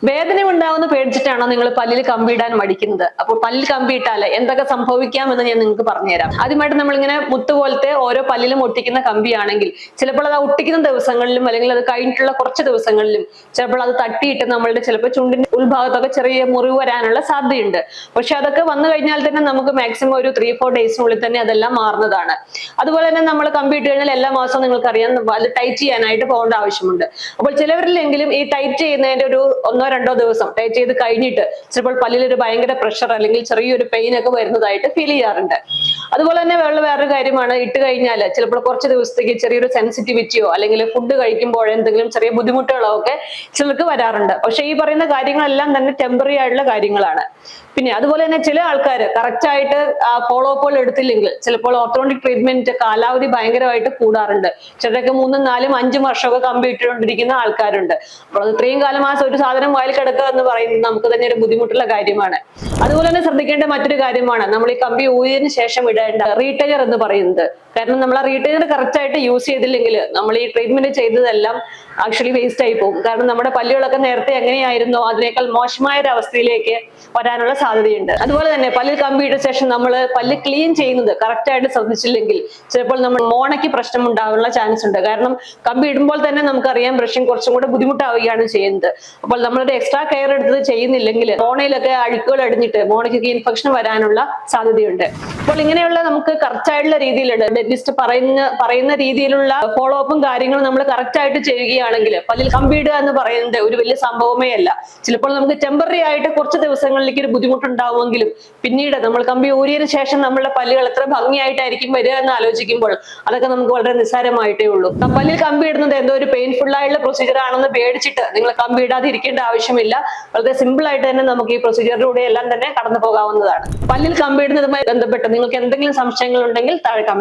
വേദന ഉണ്ടാവുന്ന പേടിച്ചിട്ടാണോ നിങ്ങൾ പല്ലിൽ കമ്പിയിടാൻ മടിക്കുന്നത്? അപ്പോൾ പല്ലിൽ കമ്പിയിട്ടാല് എന്തൊക്കെ സംഭവിക്കാമെന്ന് ഞാൻ നിങ്ങൾക്ക് പറഞ്ഞുതരാം. ആദ്യമായിട്ട് നമ്മളിങ്ങനെ മുത്ത് പോലത്തെ ഓരോ പല്ലിലും ഒട്ടിക്കുന്ന കമ്പിയാണെങ്കിൽ ചിലപ്പോൾ അത് ഒട്ടിക്കുന്ന ദിവസങ്ങളിലും അല്ലെങ്കിൽ അത് കഴിഞ്ഞിട്ടുള്ള കുറച്ച് ദിവസങ്ങളിലും ചിലപ്പോൾ അത് തട്ടിയിട്ട് നമ്മളുടെ ചിലപ്പോൾ ചുണ്ടിന്റെ ഉൾഭാഗത്തൊക്കെ ചെറിയ മുറിവ് വരാനുള്ള സാധ്യതയുണ്ട്. പക്ഷെ അതൊക്കെ വന്നു കഴിഞ്ഞാൽ തന്നെ നമുക്ക് മാക്സിമം ഒരു 3-4 ഡേയ്സിനുള്ളിൽ തന്നെ അതെല്ലാം മാറുന്നതാണ്. അതുപോലെ തന്നെ നമ്മൾ കമ്പിയിട്ട് കഴിഞ്ഞാൽ എല്ലാ മാസവും നിങ്ങൾക്കറിയാം അത് ടൈറ്റ് ചെയ്യാനായിട്ട് പോകേണ്ട ആവശ്യമുണ്ട്. അപ്പോൾ ചിലവരിലെങ്കിലും ഈ ടൈറ്റ് ചെയ്യുന്നതിന്റെ ഒരു 1-2 ദിവസം ടൈറ്റ് ചെയ്ത് കഴിഞ്ഞിട്ട് ചിലപ്പോൾ പല്ലിൽ ഒരു ഭയങ്കര പ്രഷർ അല്ലെങ്കിൽ ചെറിയൊരു പെയിൻ ഒക്കെ വരുന്നതായിട്ട് ഫീൽ ചെയ്യാറുണ്ട്. അതുപോലെ തന്നെ വേറൊരു കാര്യമാണ്, ഇട്ട് കഴിഞ്ഞാൽ ചിലപ്പോൾ കുറച്ച് ദിവസത്തേക്ക് ചെറിയൊരു സെൻസിറ്റിവിറ്റിയോ അല്ലെങ്കിൽ ഫുഡ് കഴിക്കുമ്പോൾ എന്തെങ്കിലും ചെറിയ ബുദ്ധിമുട്ടുകളോ ഒക്കെ ചിലർക്ക് വരാറുണ്ട്. പക്ഷെ ഈ പറയുന്ന കാര്യങ്ങളെല്ലാം തന്നെ ടെമ്പററി ആയിട്ടുള്ള കാര്യങ്ങളാണ്. പിന്നെ അതുപോലെ തന്നെ ചില ആൾക്കാർ കറക്റ്റ് ആയിട്ട് ഫോളോ അപ്പുകൾ എടുത്തില്ലെങ്കിൽ ചിലപ്പോൾ ഓർത്തോണ്ടിക് ട്രീറ്റ്മെന്റ് കാലാവധി ഭയങ്കരമായിട്ട് കൂടാറുണ്ട്. ചിലരൊക്കെ 3-4-5 വർഷമൊക്കെ കമ്പി ഇട്ടുകൊണ്ടിരിക്കുന്ന ആൾക്കാരുണ്ട്. അപ്പോൾ അത് ഇത്രയും കാലം ഒരു സാധനം വായിൽ കിടക്കുക എന്ന് പറയുന്നത് നമുക്ക് തന്നെ ഒരു ബുദ്ധിമുട്ടുള്ള കാര്യമാണ്. അതുപോലെ തന്നെ ശ്രദ്ധിക്കേണ്ട മറ്റൊരു കാര്യമാണ് നമ്മൾ ഈ കമ്പി ഊരിയതിനു ശേഷം ഇടേണ്ട റീടൈനർ എന്ന് പറയുന്നത്. കാരണം നമ്മൾ ആ റീടൈനർ കറക്റ്റ് ആയിട്ട് യൂസ് ചെയ്തില്ലെങ്കിൽ നമ്മൾ ഈ ട്രീറ്റ്മെന്റ് ചെയ്തതെല്ലാം ആക്ച്വലി വേസ്റ്റ് ആയി പോകും. കാരണം നമ്മുടെ പല്ലുകളൊക്കെ നേരത്തെ എങ്ങനെയായിരുന്നോ അതിനേക്കാൾ മോശമായ ഒരു അവസ്ഥയിലേക്ക് വരാനുള്ള സാധ്യതയുണ്ട്. അതുപോലെ തന്നെ പല്ലിൽ കമ്പി ഇട്ട ശേഷം നമ്മൾ പല്ല് ക്ലീൻ ചെയ്യുന്നത് കറക്റ്റ് ആയിട്ട് ശ്രദ്ധിച്ചില്ലെങ്കിൽ ചിലപ്പോൾ നമ്മൾ മോണയ്ക്ക് പ്രശ്നം ഉണ്ടാകാനുള്ള ചാൻസ് ഉണ്ട്. കാരണം കമ്പി ഇടുമ്പോൾ തന്നെ നമുക്കറിയാം ബ്രഷിംഗ് കുറച്ചും കൂടെ ബുദ്ധിമുട്ടാവുകയാണ് ചെയ്യുന്നത്. അപ്പോൾ നമ്മളൊരു എക്സ്ട്രാ കെയർ എടുത്ത് ചെയ്യുന്നില്ലെങ്കിൽ മോണയിലൊക്കെ അഴുക്കുകൾ അടിഞ്ഞിട്ട് മോണയ്ക്കൊക്കെ ഇൻഫെക്ഷൻ വരാനുള്ള സാധ്യതയുണ്ട്. അപ്പോൾ ഇങ്ങനെയുള്ള നമുക്ക് കറക്റ്റ് ആയിട്ടുള്ള രീതിയിലുണ്ട് ഡെന്റിസ്റ്റ് പറയുന്ന രീതിയിലുള്ള ഫോളോ അപ്പും കാര്യങ്ങളും നമ്മൾ കറക്റ്റ് ആയിട്ട് ചെയ്യുകയാണെങ്കിൽ പല്ലിൽ കമ്പിയിടുക എന്ന് പറയുന്നത് ഒരു വലിയ സംഭവമേ അല്ല. ചിലപ്പോൾ നമുക്ക് ടെമ്പററി ആയിട്ട് കുറച്ച് ദിവസങ്ങളിലേക്ക് ഒരു ബുദ്ധിമുട്ടുണ്ടാവുമെങ്കിലും പിന്നീട് നമ്മൾ കമ്പി ഊരിയതിനു ശേഷം നമ്മളുടെ പല്ലുകൾ എത്ര ഭംഗിയായിട്ടായിരിക്കും വരിക എന്ന് ആലോചിക്കുമ്പോൾ അതൊക്കെ നമുക്ക് വളരെ നിസ്സാരമായിട്ടേ ഉള്ളൂ. പല്ലിൽ കമ്പി ഇടുന്നത് എന്തോ ഒരു പെയിൻഫുൾ ആയിട്ടുള്ള പ്രൊസീജിയർ ആണെന്ന് പേടിച്ചിട്ട് നിങ്ങൾ കമ്പി ഇടാതെ ഇരിക്കേണ്ട ആവശ്യമില്ല. വളരെ സിമ്പിൾ ആയിട്ട് തന്നെ നമുക്ക് ഈ പ്രൊസീജിയറിലൂടെ എല്ലാം തന്നെ കടന്നു പോകാവുന്നതാണ്. പല്ലിൽ കമ്പി ഇടുന്നതുമായി ബന്ധപ്പെട്ട് നിങ്ങൾക്ക് എന്തെങ്കിലും സംശയങ്ങൾ ഉണ്ടെങ്കിൽ താഴെ കമന്റ്